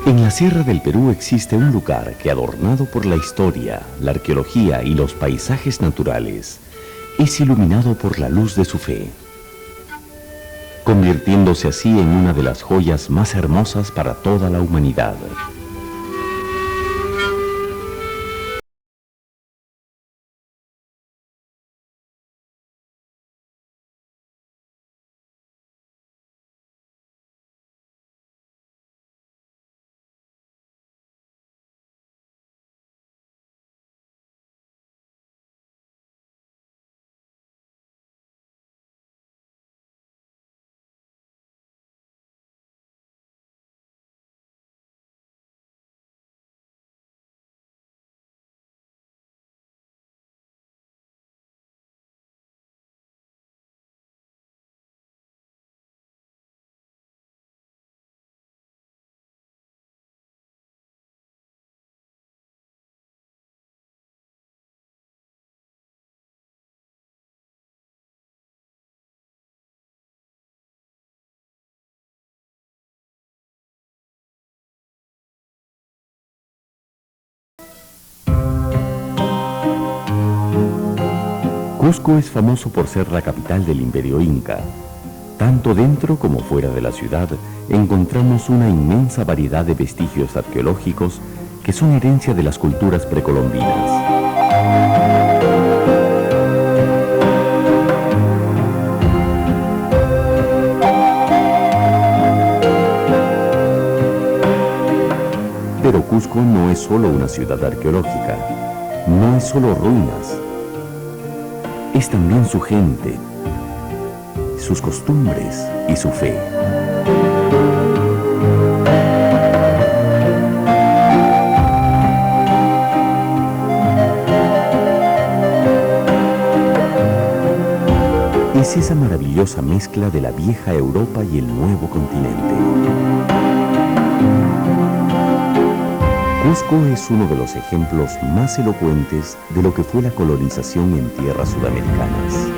En la Sierra del Perú existe un lugar que, adornado por la historia, la arqueología y los paisajes naturales, es iluminado por la luz de su fe, convirtiéndose así en una de las joyas más hermosas para toda la humanidad. Cusco es famoso por ser la capital del Imperio Inca. Tanto dentro como fuera de la ciudad encontramos una inmensa variedad de vestigios arqueológicos que son herencia de las culturas precolombinas. Pero Cusco no es solo una ciudad arqueológica, no es solo ruinas, es también su gente, sus costumbres y su fe. Es esa maravillosa mezcla de la vieja Europa y el nuevo continente. Cusco es uno de los ejemplos más elocuentes de lo que fue la colonización en tierras sudamericanas.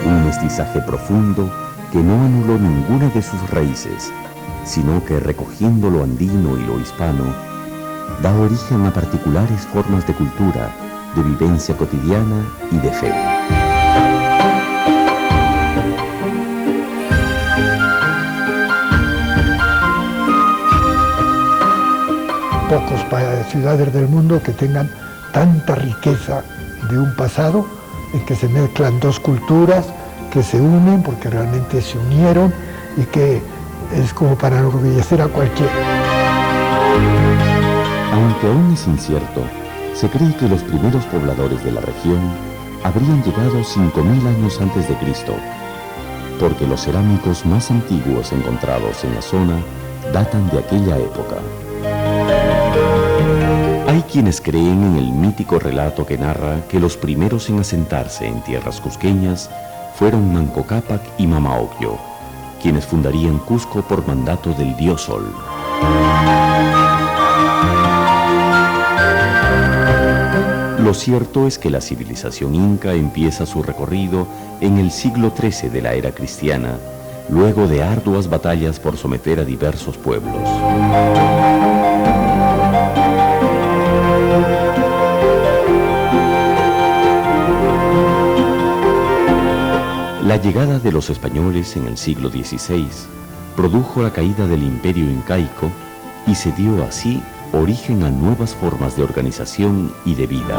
Un mestizaje profundo que no anuló ninguna de sus raíces, sino que, recogiendo lo andino y lo hispano, da origen a particulares formas de cultura, de vivencia cotidiana y de fe. Pocos ciudades del mundo que tengan tanta riqueza de un pasado en que se mezclan dos culturas que se unen porque realmente se unieron y que es como para enorgullecer a cualquiera. Aunque aún es incierto, se cree que los primeros pobladores de la región habrían llegado 5000 años antes de Cristo, porque los cerámicos más antiguos encontrados en la zona datan de aquella época. Hay quienes creen en el mítico relato que narra que los primeros en asentarse en tierras cusqueñas fueron Manco Cápac y Mama Ocllo, quienes fundarían Cusco por mandato del dios Sol. Lo cierto es que la civilización inca empieza su recorrido en el siglo XIII de la era cristiana, luego de arduas batallas por someter a diversos pueblos. La llegada de los españoles en el siglo XVI produjo la caída del imperio incaico y se dio así origen a nuevas formas de organización y de vida.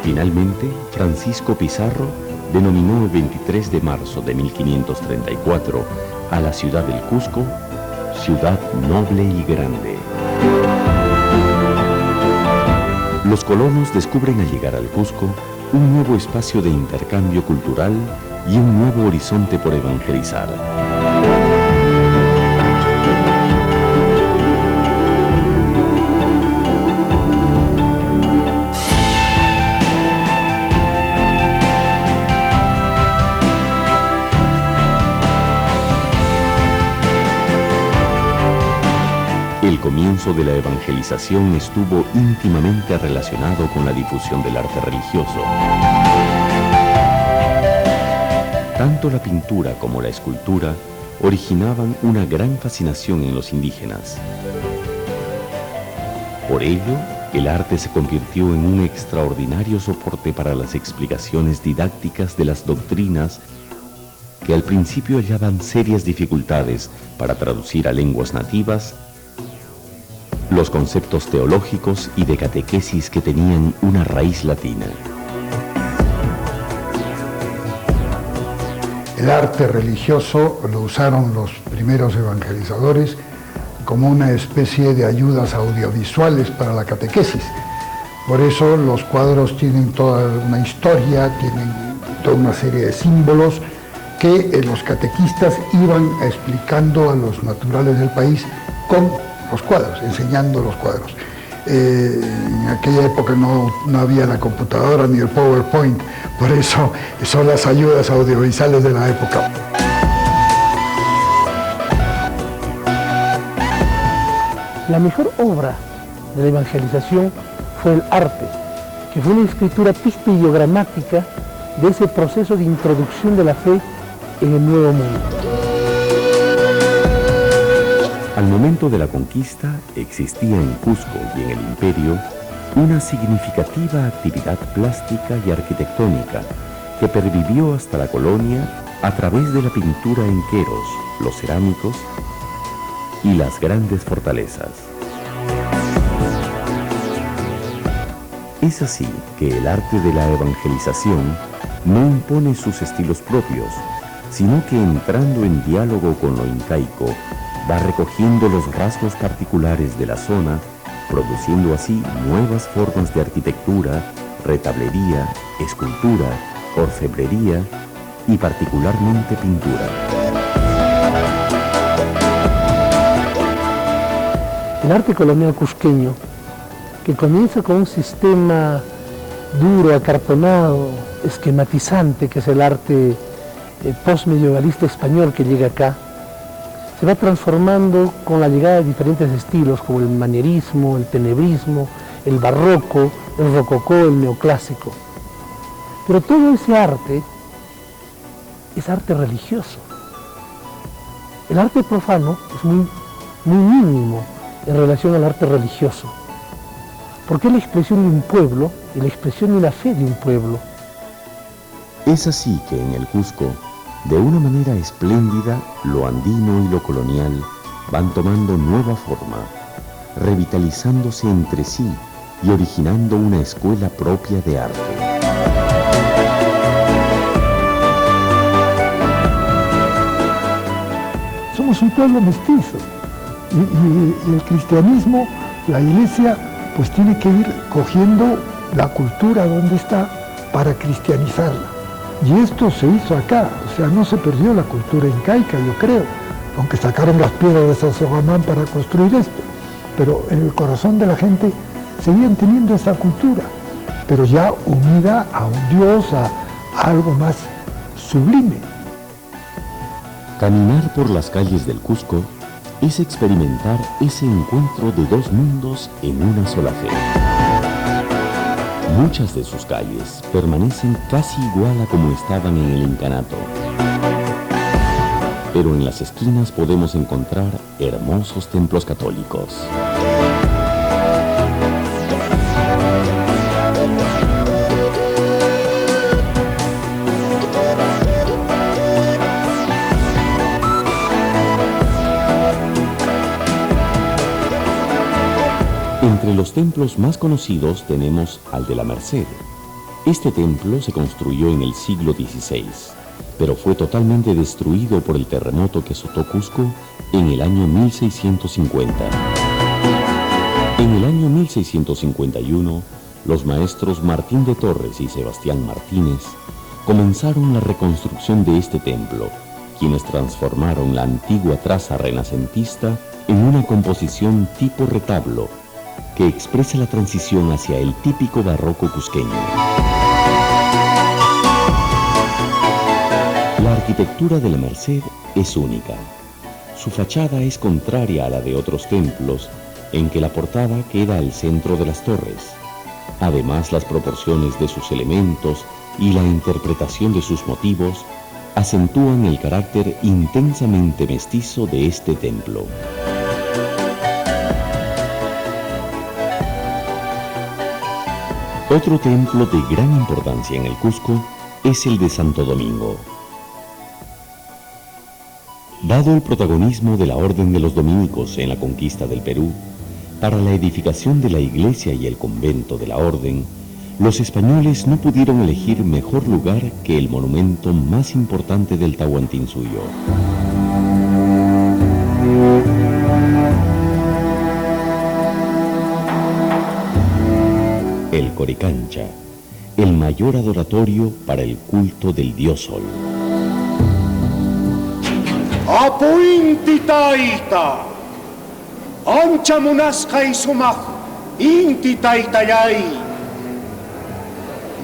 Finalmente, Francisco Pizarro denominó el 23 de marzo de 1534 a la ciudad del Cusco, ciudad noble y grande. Los colonos descubren al llegar al Cusco un nuevo espacio de intercambio cultural y un nuevo horizonte por evangelizar. impulso de la evangelización estuvo íntimamente relacionado con la difusión del arte religioso. Tanto la pintura como la escultura originaban una gran fascinación en los indígenas. Por ello, el arte se convirtió en un extraordinario soporte para las explicaciones didácticas de las doctrinas que al principio hallaban serias dificultades para traducir a lenguas nativas los conceptos teológicos y de catequesis que tenían una raíz latina. El arte religioso lo usaron los primeros evangelizadores como una especie de ayudas audiovisuales para la catequesis. Por eso los cuadros tienen toda una historia, tienen toda una serie de símbolos que los catequistas iban explicando a los naturales del país con los cuadros, enseñando los cuadros. En aquella época no había la computadora ni el PowerPoint, por eso son las ayudas audiovisuales de la época. La mejor obra de la evangelización fue el arte, que fue una escritura pistoliogramática de ese proceso de introducción de la fe en el Nuevo Mundo. Al momento de la conquista, existía en Cusco y en el Imperio una significativa actividad plástica y arquitectónica que pervivió hasta la colonia a través de la pintura en queros, los cerámicos y las grandes fortalezas. Es así que el arte de la evangelización no impone sus estilos propios, sino que entrando en diálogo con lo incaico, va recogiendo los rasgos particulares de la zona, produciendo así nuevas formas de arquitectura, retablería, escultura, orfebrería y particularmente pintura. El arte colonial cusqueño, que comienza con un sistema duro, acartonado, esquematizante, que es el arte postmedievalista español que llega acá, se va transformando con la llegada de diferentes estilos como el manierismo, el tenebrismo, el barroco, el rococó, el neoclásico. Pero todo ese arte es arte religioso. El arte profano es muy mínimo en relación al arte religioso, porque es la expresión de un pueblo y la expresión de la fe de un pueblo. Es así que en el Cusco, de una manera espléndida, lo andino y lo colonial van tomando nueva forma, revitalizándose entre sí y originando una escuela propia de arte. Somos un pueblo mestizo y el cristianismo, la iglesia, pues tiene que ir cogiendo la cultura donde está para cristianizarla. Y esto se hizo acá, o sea, no se perdió la cultura incaica, yo creo, aunque sacaron las piedras de Sacsayhuamán para construir esto, pero en el corazón de la gente seguían teniendo esa cultura, pero ya unida a un Dios, a algo más sublime. Caminar por las calles del Cusco es experimentar ese encuentro de dos mundos en una sola fe. Muchas de sus calles permanecen casi igual a como estaban en el incanato. Pero en las esquinas podemos encontrar hermosos templos católicos. Entre los templos más conocidos tenemos al de la Merced. Este templo se construyó en el siglo XVI, pero fue totalmente destruido por el terremoto que azotó Cusco en el año 1650. En el año 1651, los maestros Martín de Torres y Sebastián Martínez comenzaron la reconstrucción de este templo, quienes transformaron la antigua traza renacentista en una composición tipo retablo, que expresa la transición hacia el típico barroco cusqueño. La arquitectura de la Merced es única. Su fachada es contraria a la de otros templos en que la portada queda al centro de las torres. Además, las proporciones de sus elementos y la interpretación de sus motivos acentúan el carácter intensamente mestizo de este templo. Otro templo de gran importancia en el Cusco es el de Santo Domingo. Dado el protagonismo de la Orden de los Dominicos en la conquista del Perú, para la edificación de la iglesia y el convento de la Orden, los españoles no pudieron elegir mejor lugar que el monumento más importante del Tahuantinsuyo. El Coricancha, el mayor adoratorio para el culto del dios Sol. Apuinti taita, ancha munasca y sumaj, inti taitayay,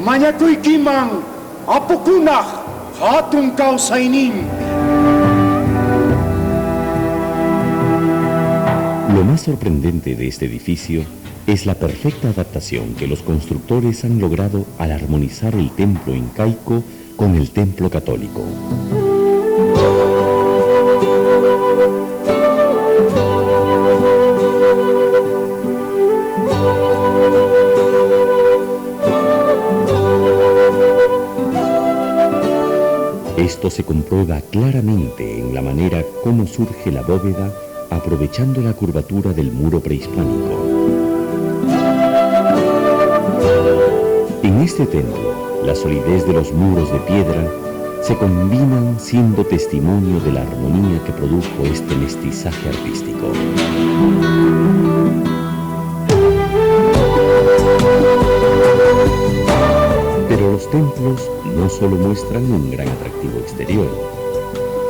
mañakuikiman, apukunaj, hatun kausainimpi. Lo más sorprendente de este edificio es la perfecta adaptación que los constructores han logrado al armonizar el templo incaico con el templo católico. Esto se comprueba claramente en la manera como surge la bóveda aprovechando la curvatura del muro prehispánico. En este templo, la solidez de los muros de piedra se combinan siendo testimonio de la armonía que produjo este mestizaje artístico. Pero los templos no solo muestran un gran atractivo exterior,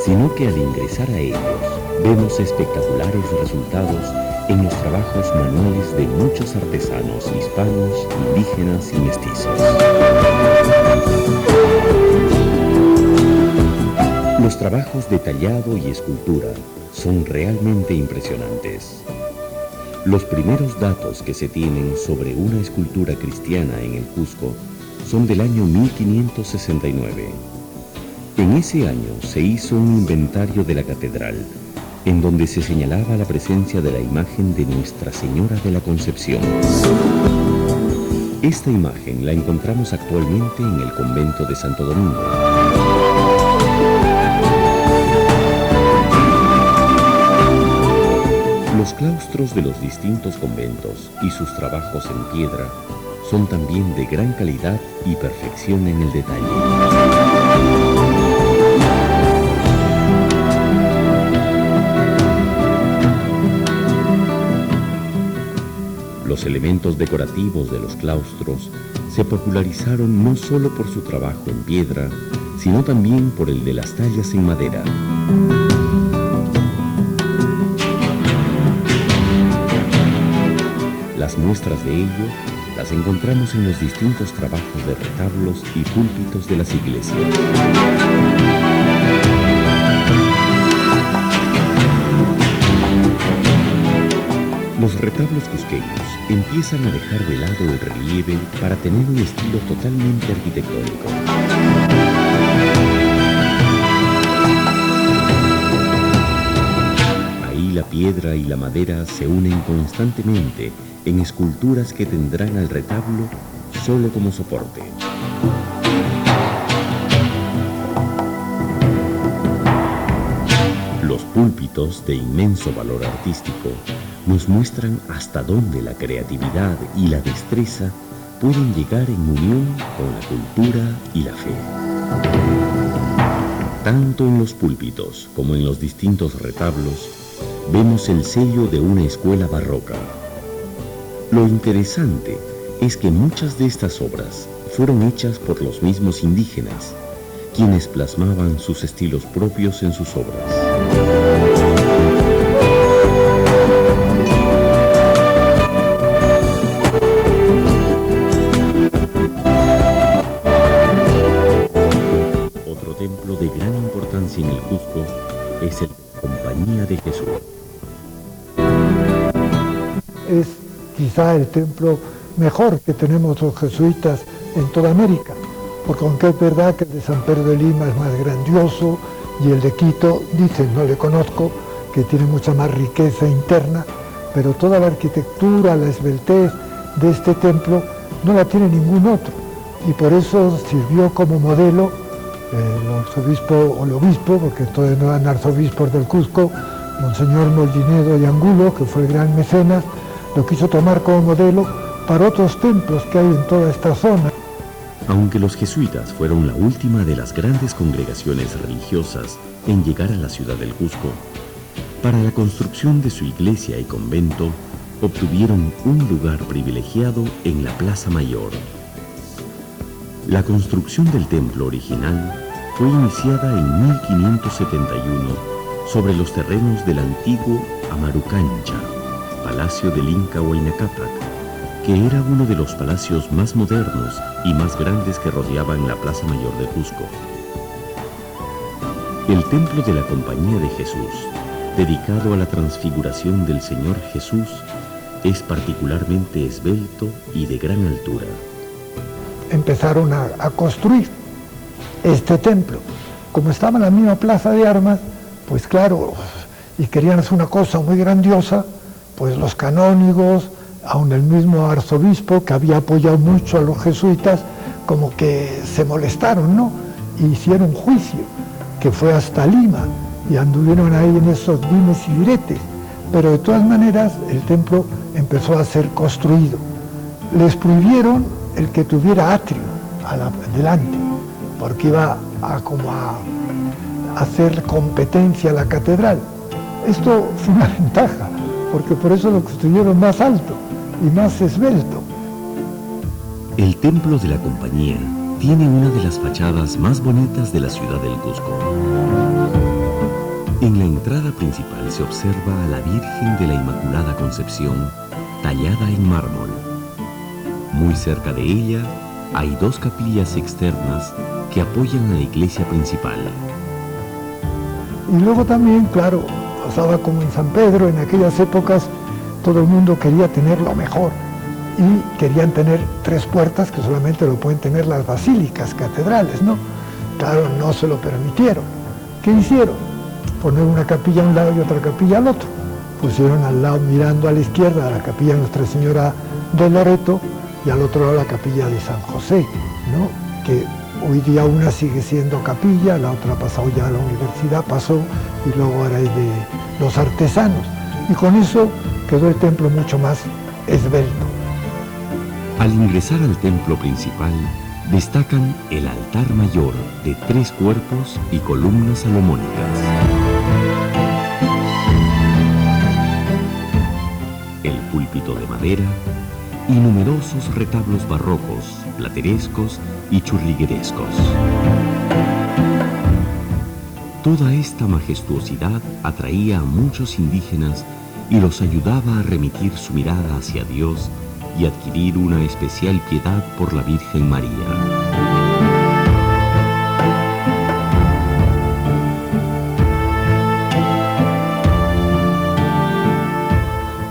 sino que al ingresar a ellos vemos espectaculares resultados en los trabajos manuales de muchos artesanos hispanos, indígenas y mestizos. Los trabajos de tallado y escultura son realmente impresionantes. Los primeros datos que se tienen sobre una escultura cristiana en el Cusco son del año 1569. En ese año se hizo un inventario de la catedral, en donde se señalaba la presencia de la imagen de Nuestra Señora de la Concepción. Esta imagen la encontramos actualmente en el convento de Santo Domingo. Los claustros de los distintos conventos y sus trabajos en piedra son también de gran calidad y perfección en el detalle. Los elementos decorativos de los claustros se popularizaron no solo por su trabajo en piedra, sino también por el de las tallas en madera. Las muestras de ello las encontramos en los distintos trabajos de retablos y púlpitos de las iglesias. Los retablos cusqueños empiezan a dejar de lado el relieve para tener un estilo totalmente arquitectónico. Ahí la piedra y la madera se unen constantemente en esculturas que tendrán al retablo solo como soporte. Los púlpitos, de inmenso valor artístico, nos muestran hasta dónde la creatividad y la destreza pueden llegar en unión con la cultura y la fe. Tanto en los púlpitos como en los distintos retablos vemos el sello de una escuela barroca. Lo interesante es que muchas de estas obras fueron hechas por los mismos indígenas, quienes plasmaban sus estilos propios en sus obras. Otro templo de gran importancia en el Cusco es el de la Compañía de Jesús. es quizá el templo mejor que tenemos los jesuitas en toda América, porque aunque es verdad que el de San Pedro de Lima es más grandioso y el de Quito, dicen, no le conozco, que tiene mucha más riqueza interna, pero toda la arquitectura, la esbeltez de este templo no la tiene ningún otro, y por eso sirvió como modelo el arzobispo o el obispo, porque todavía no eran arzobispos del Cusco, Monseñor Mollinedo y Angulo, que fue el gran mecenas, lo quiso tomar como modelo para otros templos que hay en toda esta zona. Aunque los jesuitas fueron la última de las grandes congregaciones religiosas en llegar a la ciudad del Cusco, para la construcción de su iglesia y convento obtuvieron un lugar privilegiado en la Plaza Mayor. La construcción del templo original fue iniciada en 1571 sobre los terrenos del antiguo Amarucancha, palacio del Inca Huayna Cápac, que era uno de los palacios más modernos y más grandes que rodeaban la Plaza Mayor de Cusco. El templo de la Compañía de Jesús, dedicado a la transfiguración del Señor Jesús, es particularmente esbelto y de gran altura. Empezaron a construir este templo. Como estaba en la misma plaza de armas, pues claro, y querían hacer una cosa muy grandiosa, pues los canónigos, aun el mismo arzobispo que había apoyado mucho a los jesuitas, como que se molestaron, ¿no? Y hicieron juicio, que fue hasta Lima, y anduvieron ahí en esos dimes y diretes. Pero de todas maneras el templo empezó a ser construido. Les prohibieron el que tuviera atrio delante, porque iba a hacer competencia a la catedral. Esto fue una ventaja, porque por eso lo construyeron más alto y más esbelto. El templo de la Compañía tiene una de las fachadas más bonitas de la ciudad del Cusco. En la entrada principal se observa a la Virgen de la Inmaculada Concepción, tallada en mármol. Muy cerca de ella hay dos capillas externas que apoyan a la iglesia principal. Y luego también, claro, pasaba como en San Pedro, en aquellas épocas todo el mundo quería tener lo mejor y querían tener 3 puertas que solamente lo pueden tener las basílicas, catedrales, ¿no? Claro, no se lo permitieron. ¿Qué hicieron? Poner una capilla a un lado y otra capilla al otro. Pusieron al lado, mirando a la izquierda, la capilla de Nuestra Señora de Loreto y al otro lado la capilla de San José, ¿no? Que hoy día una sigue siendo capilla, la otra ha pasado ya a la universidad, pasó, y luego ahora es de los artesanos. Y con eso quedó el templo mucho más esbelto. Al ingresar al templo principal, destacan el altar mayor de 3 cuerpos y columnas salomónicas. El púlpito de madera y numerosos retablos barrocos, platerescos y churriguerescos. Toda esta majestuosidad atraía a muchos indígenas y los ayudaba a remitir su mirada hacia Dios y adquirir una especial piedad por la Virgen María.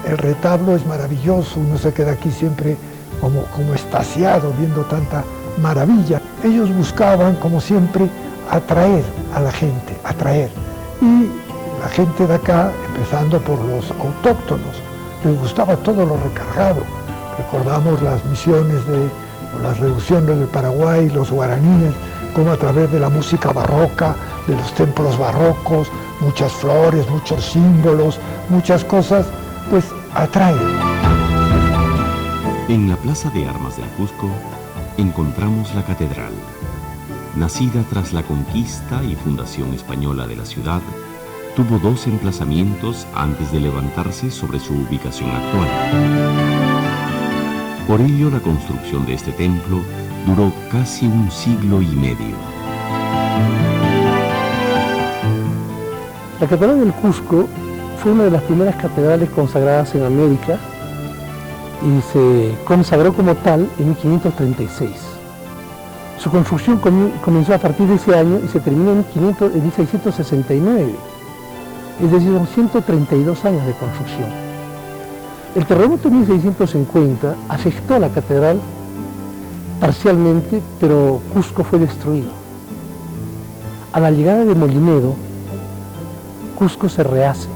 El retablo es maravilloso, uno se queda aquí siempre como extasiado viendo tanta maravilla. Ellos buscaban, como siempre, atraer a la gente, atraer. Y la gente de acá, empezando por los autóctonos, les gustaba todo lo recargado. Recordamos las misiones las reducciones del Paraguay, los guaraníes, como a través de la música barroca, de los templos barrocos, muchas flores, muchos símbolos, muchas cosas, pues atraen. En la Plaza de Armas del Cusco encontramos la catedral. Nacida tras la conquista y fundación española de la ciudad, tuvo 2 emplazamientos antes de levantarse sobre su ubicación actual. Por ello, la construcción de este templo duró casi 1 siglo y medio. La Catedral del Cusco fue una de las primeras catedrales consagradas en América y se consagró como tal en 1536. Su construcción comenzó a partir de ese año y se terminó en 1669, es decir, son 132 años de construcción. El terremoto de 1650 afectó a la catedral parcialmente, pero Cusco fue destruido. A la llegada de Molinedo, Cusco se rehace,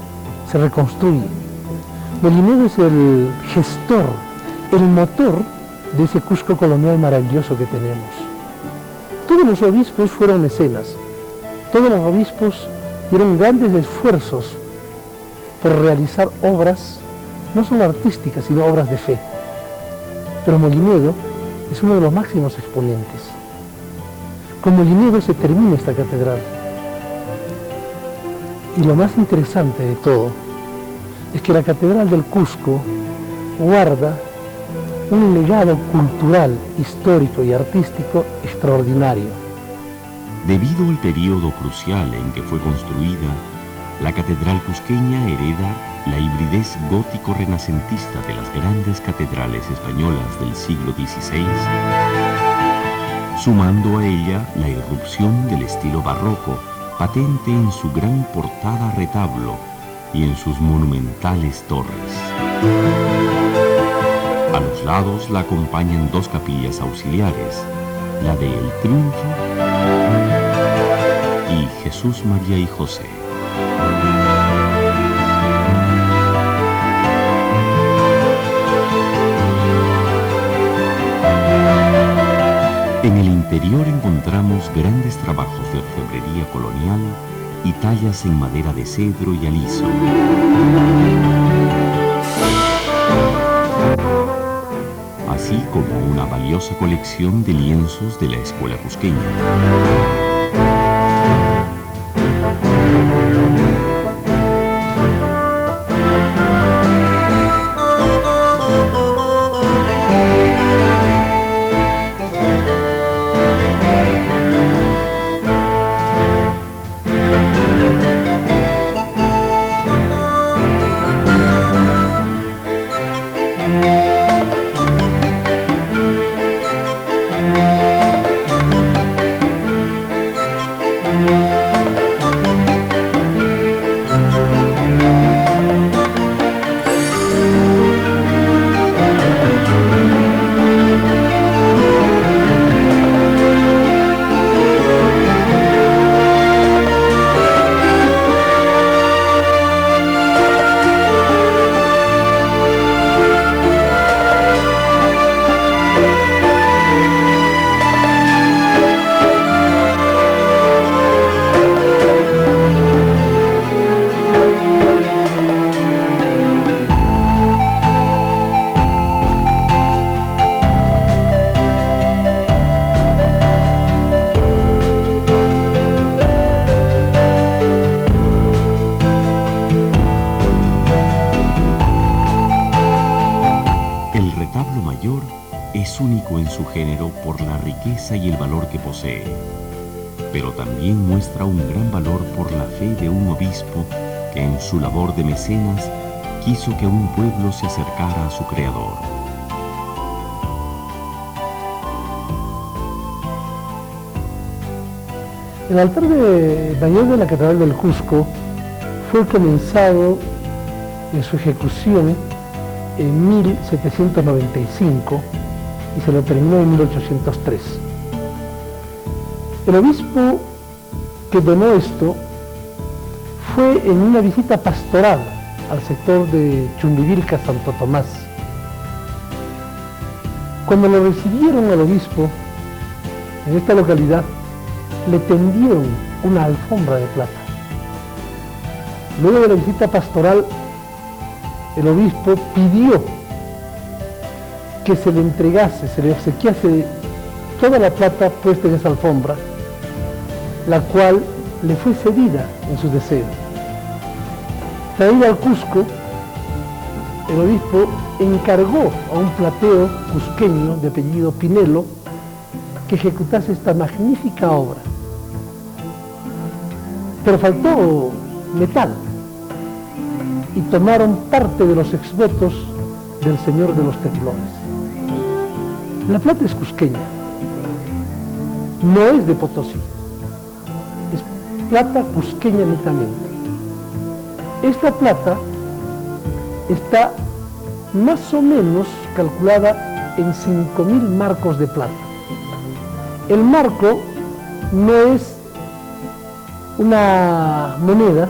se reconstruye. Molinedo es el gestor, el motor de ese Cusco colonial maravilloso que tenemos. Todos los obispos fueron mecenas, todos los obispos dieron grandes esfuerzos por realizar obras, no solo artísticas, sino obras de fe. Pero Molinedo es uno de los máximos exponentes. Con Molinedo se termina esta catedral. Y lo más interesante de todo es que la Catedral del Cusco guarda un legado cultural, histórico y artístico extraordinario. Debido al periodo crucial en que fue construida, la catedral cusqueña hereda la hibridez gótico-renacentista de las grandes catedrales españolas del siglo XVI, sumando a ella la irrupción del estilo barroco, patente en su gran portada retablo y en sus monumentales torres. A los lados la acompañan dos capillas auxiliares, la de El Triunfo y Jesús, María y José. En el interior encontramos grandes trabajos de orfebrería colonial y tallas en madera de cedro y aliso. Así como una valiosa colección de lienzos de la escuela cusqueña. Es único en su género por la riqueza y el valor que posee, pero también muestra un gran valor por la fe de un obispo que en su labor de mecenas quiso que un pueblo se acercara a su Creador. El altar mayor de la Catedral del Cusco fue comenzado en su ejecución en 1795 y se lo terminó en 1803. El obispo que donó esto fue en una visita pastoral al sector de Chumbivilca, Santo Tomás. Cuando lo recibieron al obispo en esta localidad, le tendieron una alfombra de plata. Luego de la visita pastoral, el obispo pidió que se le entregase, se le obsequiase toda la plata puesta en esa alfombra, la cual le fue cedida en su deseo. Traído al Cusco, el obispo encargó a un platero cusqueño de apellido Pinelo que ejecutase esta magnífica obra. Pero faltó metal y tomaron parte de los exvotos del Señor de los Temblores. La plata es cusqueña, no es de Potosí, es plata cusqueña netamente. Esta plata está más o menos calculada en 5.000 marcos de plata. El marco no es una moneda,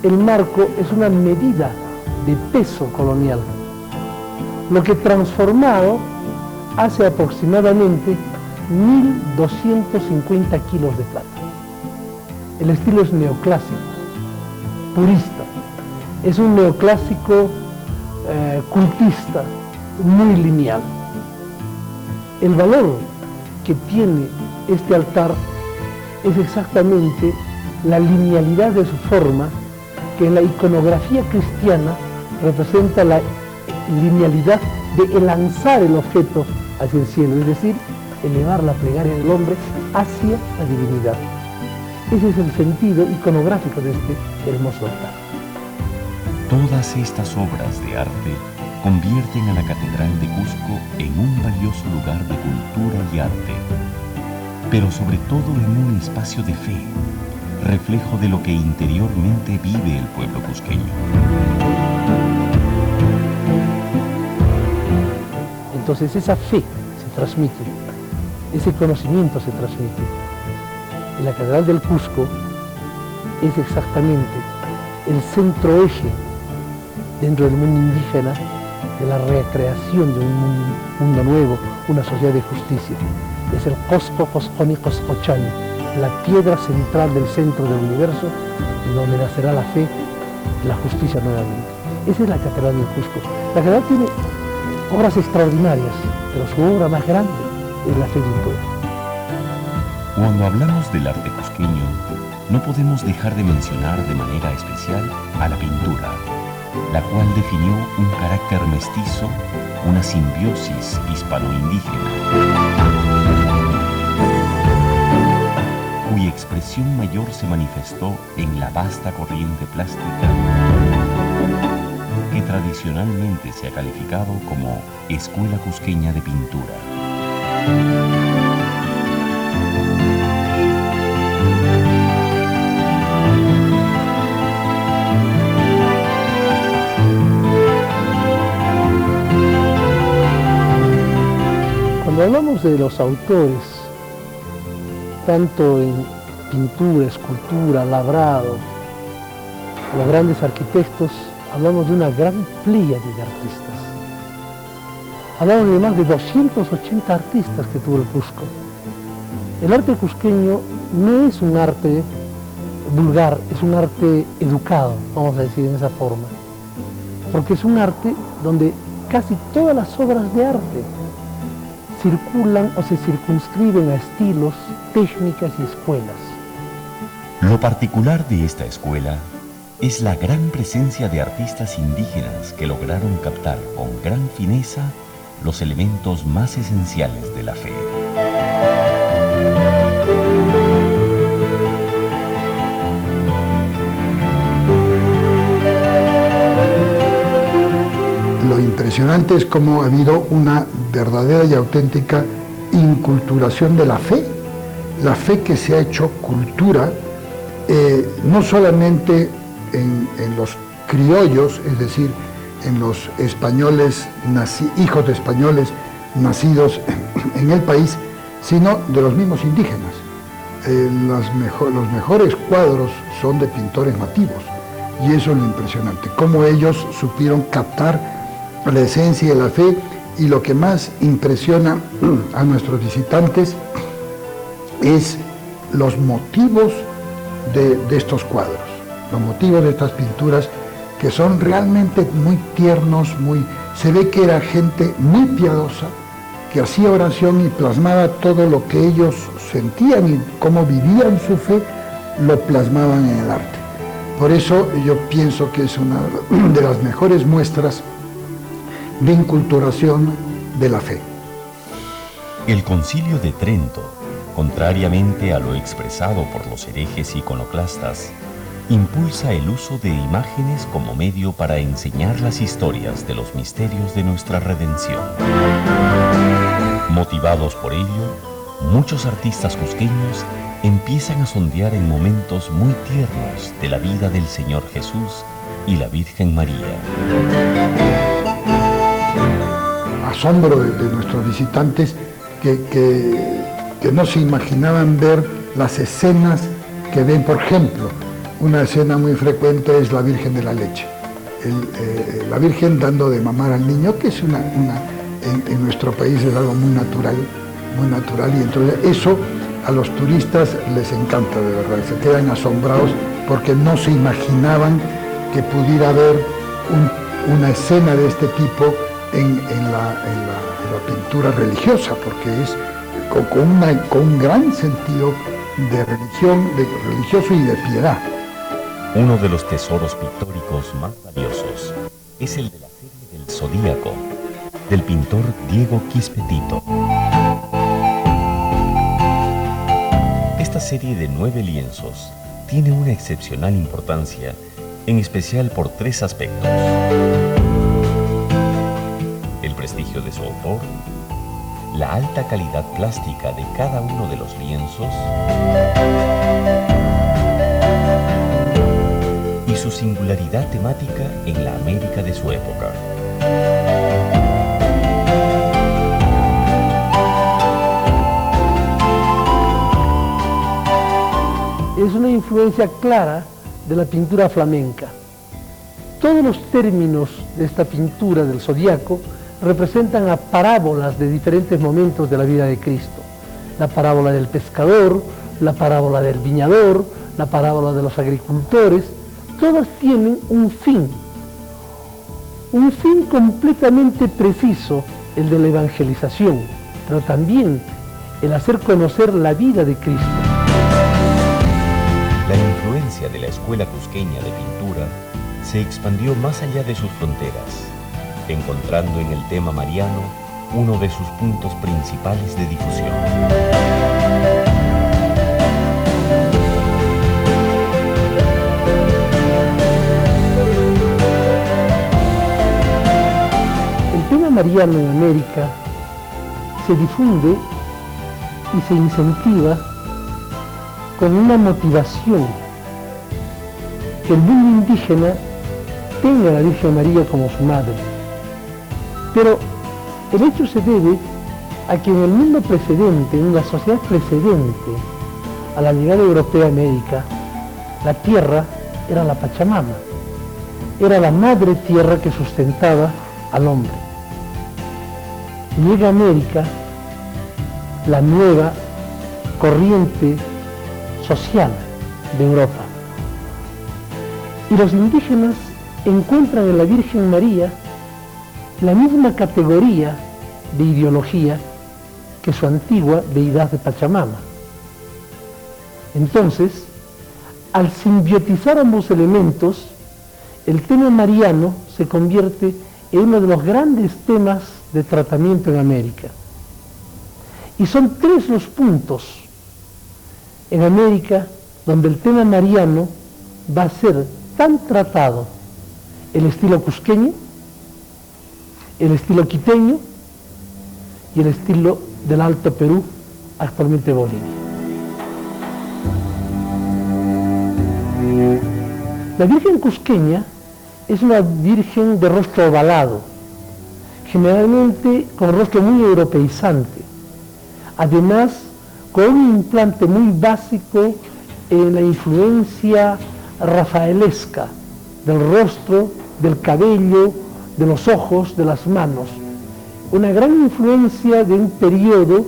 el marco es una medida de peso colonial, lo que transformado hace aproximadamente 1.250 kilos de plata. El estilo es neoclásico, purista, es un neoclásico cultista, muy lineal. El valor que tiene este altar es exactamente la linealidad de su forma, que en la iconografía cristiana representa la linealidad de lanzar el objeto hacia el cielo, es decir, elevar la plegaria del hombre hacia la divinidad. Ese es el sentido iconográfico de este hermoso altar. Todas estas obras de arte convierten a la Catedral de Cusco en un valioso lugar de cultura y arte, pero sobre todo en un espacio de fe, reflejo de lo que interiormente vive el pueblo cusqueño. Entonces esa fe se transmite, ese conocimiento se transmite. Y la Catedral del Cusco es exactamente el centro eje dentro del mundo indígena de la recreación de un mundo nuevo, una sociedad de justicia. Es el Cosco, Cosconi, Coscochani, la piedra central del centro del universo, donde nacerá la fe y la justicia nuevamente. Esa es la Catedral del Cusco. La catedral tiene obras extraordinarias, pero su obra más grande es la fe de un pueblo. Cuando hablamos del arte cusqueño, no podemos dejar de mencionar de manera especial a la pintura, la cual definió un carácter mestizo, una simbiosis hispano-indígena, cuya expresión mayor se manifestó en la vasta corriente plástica que tradicionalmente se ha calificado como Escuela Cusqueña de Pintura. Cuando hablamos de los autores, tanto en pintura, escultura, labrado, los grandes arquitectos, hablamos de una gran pléyade de artistas. Hablamos de más de 280 artistas que tuvo el Cusco. El arte cusqueño no es un arte vulgar, es un arte educado, vamos a decir en esa forma, porque es un arte donde casi todas las obras de arte circulan o se circunscriben a estilos, técnicas y escuelas. Lo particular de esta escuela es la gran presencia de artistas indígenas que lograron captar con gran fineza los elementos más esenciales de la fe. Lo impresionante es cómo ha habido una verdadera y auténtica inculturación de la fe que se ha hecho cultura, no solamente en los criollos, es decir, en los españoles, hijos de españoles nacidos en el país, sino de los mismos indígenas. Los mejores cuadros son de pintores nativos, y eso es lo impresionante, cómo ellos supieron captar la esencia de la fe. Y lo que más impresiona a nuestros visitantes es los motivos de estos cuadros, los motivos de estas pinturas, que son realmente muy tiernos, se ve que era gente muy piadosa, que hacía oración y plasmaba todo lo que ellos sentían y cómo vivían su fe, lo plasmaban en el arte. Por eso yo pienso que es una de las mejores muestras de inculturación de la fe. El Concilio de Trento, contrariamente a lo expresado por los herejes iconoclastas, impulsa el uso de imágenes como medio para enseñar las historias de los misterios de nuestra redención. Motivados por ello, muchos artistas cusqueños empiezan a sondear en momentos muy tiernos de la vida del Señor Jesús y la Virgen María. asombro de nuestros visitantes que no se imaginaban ver las escenas que ven. Por ejemplo, una escena muy frecuente es la Virgen de la Leche. La Virgen dando de mamar al niño, que es en nuestro país es algo muy natural, y entonces eso a los turistas les encanta, de verdad, se quedan asombrados porque no se imaginaban que pudiera haber una escena de este tipo en la pintura religiosa, porque es con un gran sentido de religión, religioso y de piedad. Uno de los tesoros pictóricos más valiosos es el de la serie del Zodíaco, del pintor Diego Quispetito. Esta serie de 9 lienzos tiene una excepcional importancia, en especial por 3 aspectos: el prestigio de su autor, la alta calidad plástica de cada uno de los lienzos y su singularidad temática en la América de su época. Es una influencia clara de la pintura flamenca. Todos los términos de esta pintura del Zodíaco representan a parábolas de diferentes momentos de la vida de Cristo. La parábola del pescador, la parábola del viñador, la parábola de los agricultores, todas tienen un fin completamente preciso, el de la evangelización, pero también el hacer conocer la vida de Cristo. La influencia de la Escuela Cusqueña de Pintura se expandió más allá de sus fronteras, encontrando en el tema mariano uno de sus puntos principales de difusión. El tema mariano en América se difunde y se incentiva con una motivación: que el mundo indígena tenga a la Virgen María como su madre. Pero el hecho se debe a que en el mundo precedente, en la sociedad precedente a la llegada europea a América, la tierra era la Pachamama, era la madre tierra que sustentaba al hombre. Llega a América la nueva corriente social de Europa, y los indígenas encuentran en la Virgen María la misma categoría de ideología que su antigua deidad de Pachamama. Entonces, al simbiotizar ambos elementos, el tema mariano se convierte en uno de los grandes temas de tratamiento en América. Y son 3 los puntos en América donde el tema mariano va a ser tan tratado: el estilo cusqueño, el estilo quiteño y el estilo del Alto Perú, actualmente Bolivia. La Virgen cusqueña es una virgen de rostro ovalado, generalmente con rostro muy europeizante, además con un implante muy básico en la influencia rafaelesca del rostro, del cabello, de los ojos, de las manos. Una gran influencia de un periodo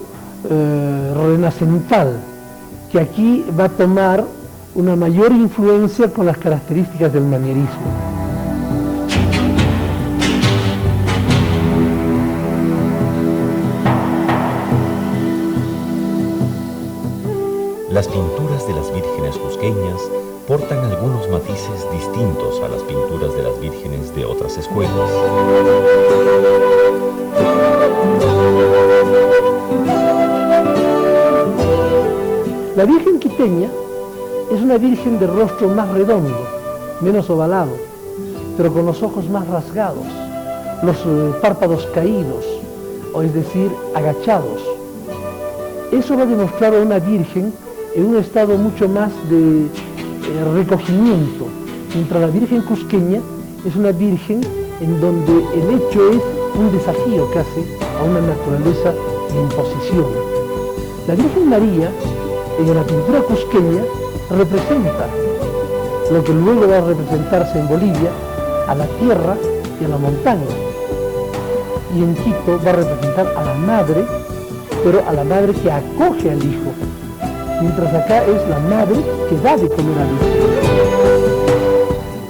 renacental, que aquí va a tomar una mayor influencia con las características del manierismo. Las pinturas de las vírgenes cusqueñas portan algunos matices distintos a las pinturas de las vírgenes de otras escuelas. La Virgen quiteña es una virgen de rostro más redondo, menos ovalado, pero con los ojos más rasgados, los párpados caídos, o es decir, agachados. Eso va a demostrar a una virgen en un estado mucho más de recogimiento, mientras la Virgen cusqueña es una virgen en donde el hecho es un desafío que hace a una naturaleza de imposición. La Virgen María, en la pintura cusqueña, representa lo que luego va a representarse en Bolivia, a la tierra y a la montaña. Y en Quito va a representar a la madre, pero a la madre que acoge al hijo, mientras acá es la madre que da de comer al hijo.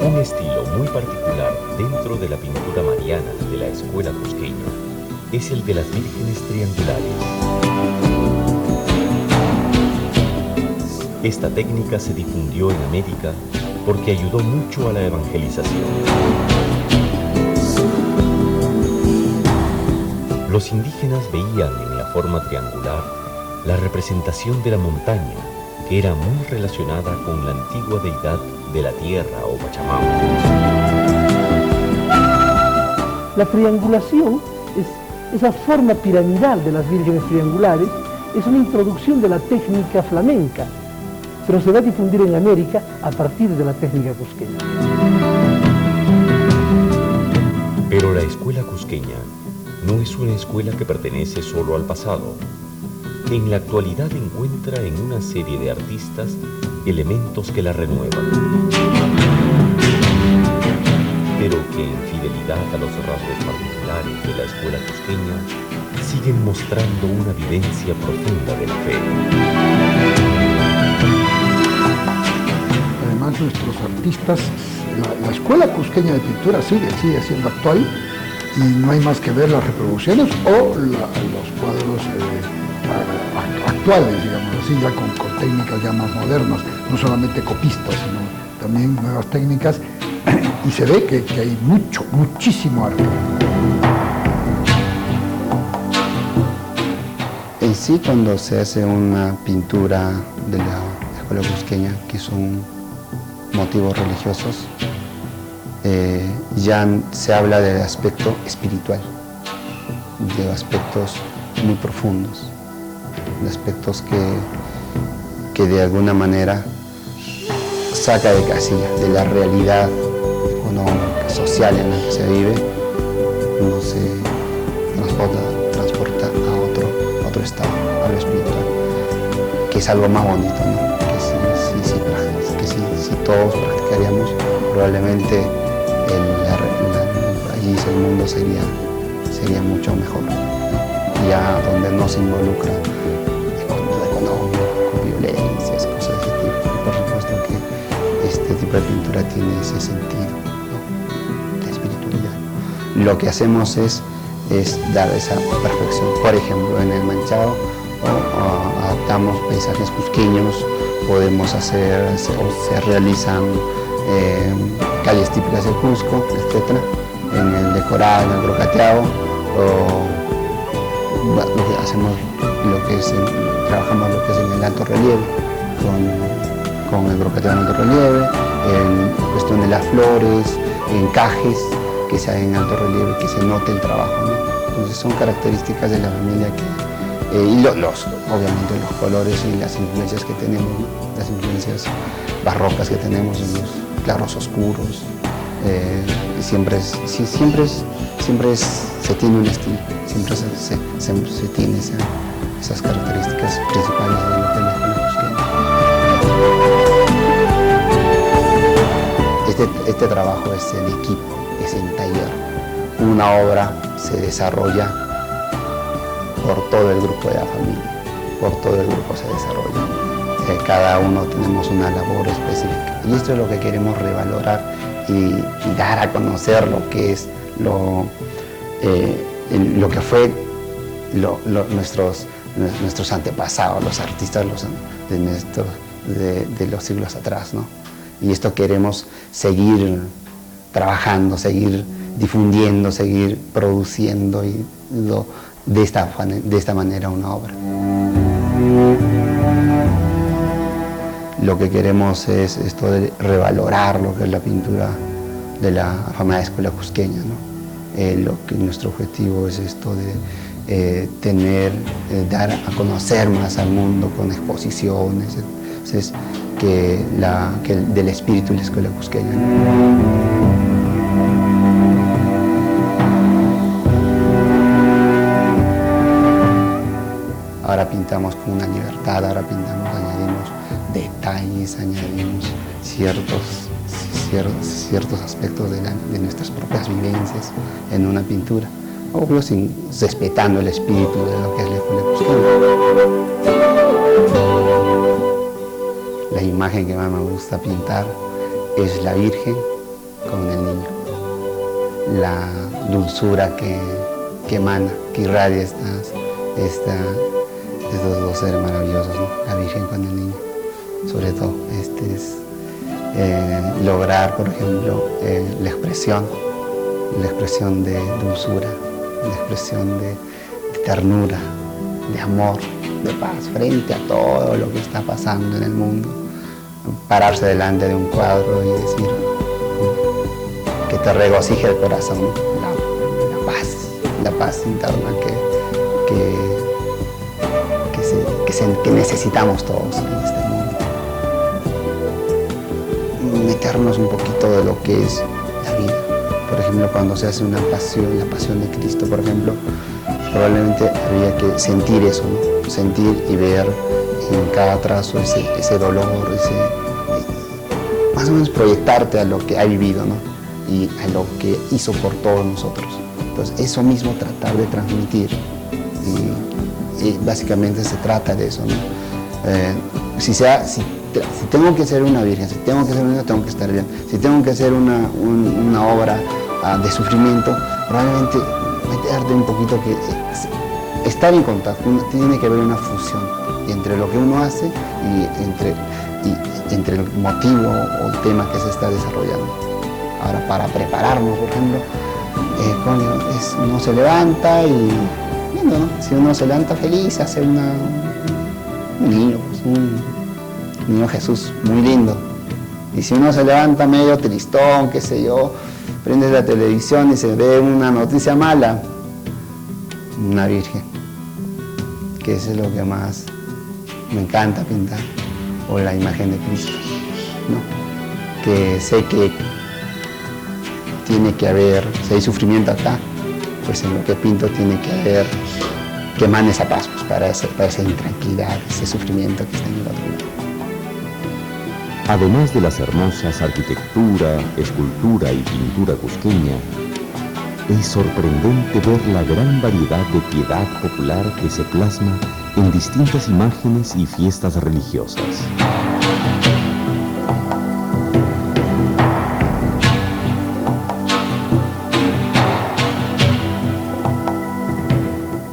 Un estilo muy particular dentro de la pintura mariana de la escuela cusqueña es el de las vírgenes triangulares. Esta técnica se difundió en América porque ayudó mucho a la evangelización. Los indígenas veían en la forma triangular la representación de la montaña, que era muy relacionada con la antigua deidad de la tierra o Pachamama. La triangulación, esa forma piramidal de las vírgenes triangulares, es una introducción de la técnica flamenca, pero se va a difundir en América a partir de la técnica cusqueña. Pero la escuela cusqueña no es una escuela que pertenece solo al pasado. En la actualidad encuentra en una serie de artistas elementos que la renuevan, pero que en fidelidad a los rasgos particulares de la escuela cusqueña siguen mostrando una vivencia profunda de la fe. Además, nuestros artistas, la escuela cusqueña de pintura sigue siendo actual, y no hay más que ver las reproducciones o los cuadros actuales, digamos así, ya con técnicas ya más modernas, no solamente copistas, sino también nuevas técnicas, y se ve que hay muchísimo arte. En sí, cuando se hace una pintura de la escuela cusqueña, que son motivos religiosos, ya se habla del aspecto espiritual, de aspectos muy profundos, de aspectos que de alguna manera saca de casilla, de la realidad económica, social en la que se vive, uno se transporta a otro estado, a lo espiritual, que es algo más bonito, ¿no? Que si todos practicaríamos, probablemente allí el mundo sería mucho mejor, ¿no? Ya donde no se involucra con lo económico, con violencias, cosas de ese tipo. Y por supuesto que este tipo de pintura tiene ese sentido, ¿no? De espiritualidad. Lo que hacemos es dar esa perfección. Por ejemplo, en el manchado adaptamos paisajes cusqueños, podemos hacer o se realizan calles típicas del Cusco, etc. En el decorado, en el brocateado, trabajamos lo que es en el alto relieve, con el brocateado en alto relieve, en cuestión de las flores, encajes que se hagan en alto relieve, que se note el trabajo, ¿no? Entonces son características de la familia y obviamente los colores y las influencias que tenemos, ¿no? Las influencias barrocas que tenemos en los claros oscuros, siempre se tiene un estilo, siempre se tiene esas características principales de lo que es la escuela cusqueña. Este trabajo es en equipo, es en taller. Una obra se desarrolla por todo el grupo de la familia, por todo el grupo se desarrolla. Cada uno tenemos una labor específica y esto es lo que queremos revalorar y dar a conocer lo que es lo que fue nuestros antepasados, los artistas de los siglos atrás, ¿no? Y esto queremos seguir trabajando, seguir difundiendo, seguir produciendo de esta manera una obra. Lo que queremos es esto de revalorar lo que es la pintura de la afamada escuela cusqueña, ¿no? Nuestro objetivo es esto de dar a conocer más al mundo con exposiciones, del espíritu de la escuela cusqueña, ¿no? ahora pintamos con una libertad, ahora pintamos, añadimos detalles, añadimos ciertos aspectos de nuestras propias vivencias en una pintura, obvio respetando el espíritu de lo que es Le Cusqueño. La imagen que más me gusta pintar es la Virgen con el niño, la dulzura que emana, que irradia estos dos seres maravillosos, ¿no? La Virgen con el niño, sobre todo. Lograr, por ejemplo, la expresión de dulzura, la expresión de ternura, de amor, de paz, frente a todo lo que está pasando en el mundo. Pararse delante de un cuadro y decir que te regocije el corazón, la paz interna que necesitamos todos en este mundo. Meternos un poquito de lo que es la vida. Por ejemplo, cuando se hace la pasión de Cristo, por ejemplo, probablemente había que sentir eso, ¿no? Sentir y ver en cada trazo ese dolor, más o menos proyectarte a lo que ha vivido, ¿no? Y a lo que hizo por todos nosotros. Entonces, eso mismo tratar de transmitir. Y básicamente se trata de eso, ¿no? Si tengo que hacer una virgen, si tengo que hacer un niño, tengo que estar bien. Si tengo que hacer una obra de sufrimiento, probablemente meterte un poquito que estar en contacto, tiene que haber una fusión entre lo que uno hace y entre el motivo o el tema que se está desarrollando. Ahora, para prepararnos, por ejemplo, uno se levanta y, ¿no? Si uno se levanta feliz, hace un niño, pues, un niño Jesús muy lindo. Y si uno se levanta medio tristón, qué sé yo, prendes la televisión y se ve una noticia mala, una virgen, que eso es lo que más me encanta pintar, o la imagen de Cristo, ¿no? Que sé que tiene que haber, si hay sufrimiento acá, pues en lo que pinto tiene que haber, que emane esa paz, pues, para esa intranquilidad, ese sufrimiento que está en el otro lado. Además de las hermosas arquitectura, escultura y pintura cusqueña, es sorprendente ver la gran variedad de piedad popular que se plasma en distintas imágenes y fiestas religiosas.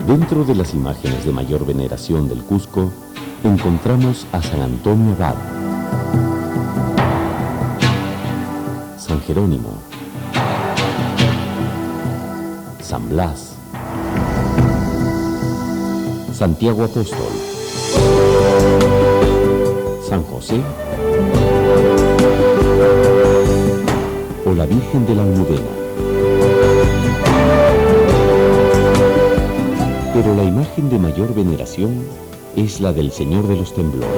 Dentro de las imágenes de mayor veneración del Cusco, encontramos a San Antonio Abad, San Jerónimo, San Blas, Santiago Apóstol, San José o la Virgen de la Almudena. Pero la imagen de mayor veneración es la del Señor de los Temblores.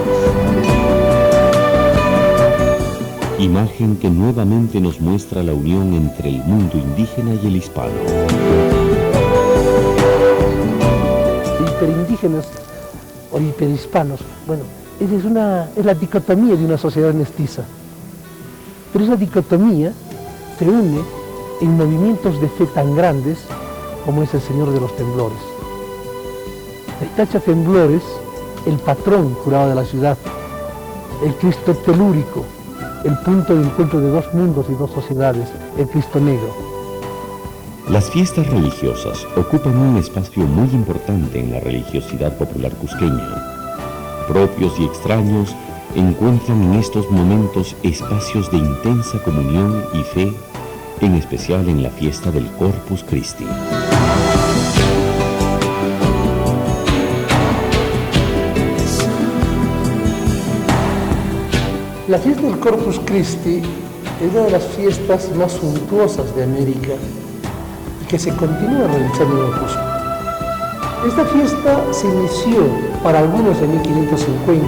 Imagen que nuevamente nos muestra la unión entre el mundo indígena y el hispano. Hiperindígenas o hiperhispanos, bueno, es la dicotomía de una sociedad mestiza. Pero esa dicotomía se une en movimientos de fe tan grandes como es el Señor de los Temblores. La Itacha Temblores, el patrón jurado de la ciudad, el Cristo telúrico, el punto de encuentro de dos mundos y dos sociedades, el Cristo negro. Las fiestas religiosas ocupan un espacio muy importante en la religiosidad popular cusqueña. Propios y extraños encuentran en estos momentos espacios de intensa comunión y fe, en especial en la fiesta del Corpus Christi. La fiesta del Corpus Christi es una de las fiestas más suntuosas de América y que se continúa realizando en el Cusco. Esta fiesta se inició para algunos en 1550,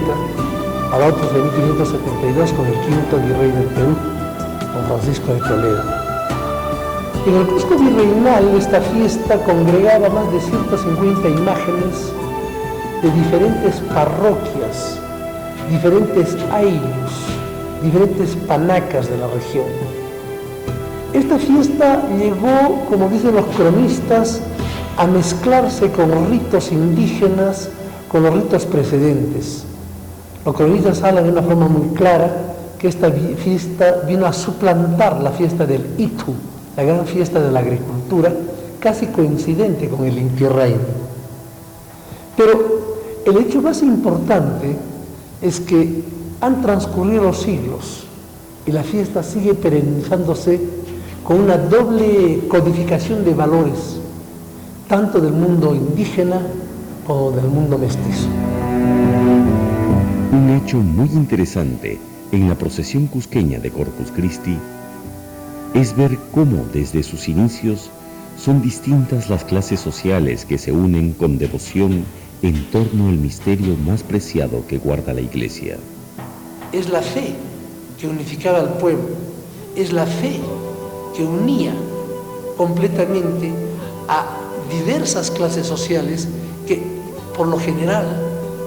para otros en 1572 con el quinto virrey del Perú, don Francisco de Toledo. En el Cusco virreinal esta fiesta congregaba más de 150 imágenes de diferentes parroquias, diferentes ailos, diferentes panacas de la región. Esta fiesta llegó, como dicen los cronistas, a mezclarse con los ritos indígenas, con los ritos precedentes. Los cronistas hablan de una forma muy clara que esta fiesta vino a suplantar la fiesta del Itu, la gran fiesta de la agricultura, casi coincidente con el Inti Raymi. Pero el hecho más importante es que han transcurrido los siglos y la fiesta sigue perennizándose con una doble codificación de valores, tanto del mundo indígena como del mundo mestizo. Un hecho muy interesante en la procesión cusqueña de Corpus Christi es ver cómo desde sus inicios son distintas las clases sociales que se unen con devoción en torno al misterio más preciado que guarda la Iglesia. Es la fe que unificaba al pueblo, es la fe que unía completamente a diversas clases sociales que por lo general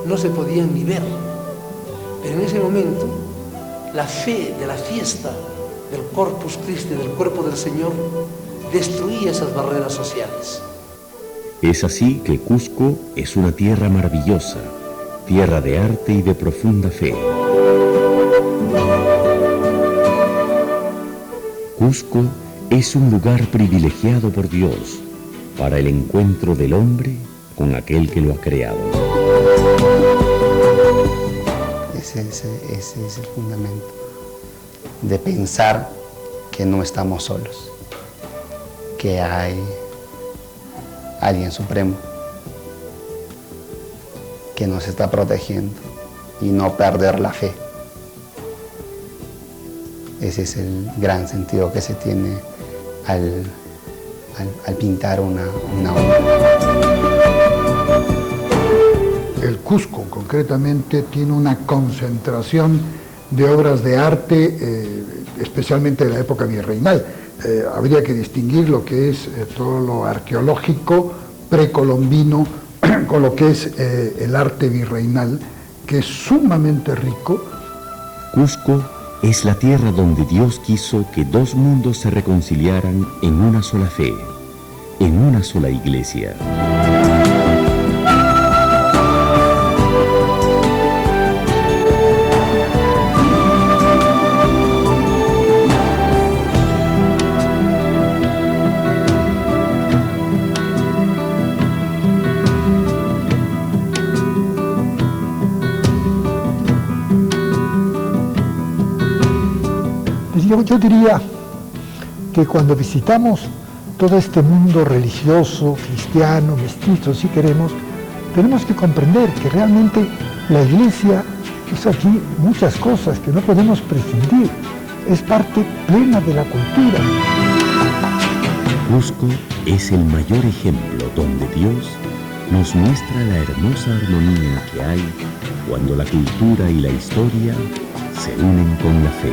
no se podían ni ver. Pero en ese momento, la fe de la fiesta del Corpus Christi, del cuerpo del Señor, destruía esas barreras sociales. Es así que Cusco es una tierra maravillosa, tierra de arte y de profunda fe. Cusco es un lugar privilegiado por Dios para el encuentro del hombre con aquel que lo ha creado. Ese es el fundamento de pensar que no estamos solos, que hay alguien supremo que nos está protegiendo y no perder la fe. Ese es el gran sentido que se tiene al pintar una obra. El Cusco, concretamente, tiene una concentración de obras de arte, especialmente de la época virreinal. Habría que distinguir lo que es todo lo arqueológico precolombino con lo que es el arte virreinal, que es sumamente rico. Cusco es la tierra donde Dios quiso que dos mundos se reconciliaran en una sola fe, en una sola iglesia. Yo diría que cuando visitamos todo este mundo religioso, cristiano, mestizo, si queremos, tenemos que comprender que realmente la Iglesia es aquí muchas cosas que no podemos prescindir, es parte plena de la cultura. Cusco es el mayor ejemplo donde Dios nos muestra la hermosa armonía que hay cuando la cultura y la historia se unen con la fe.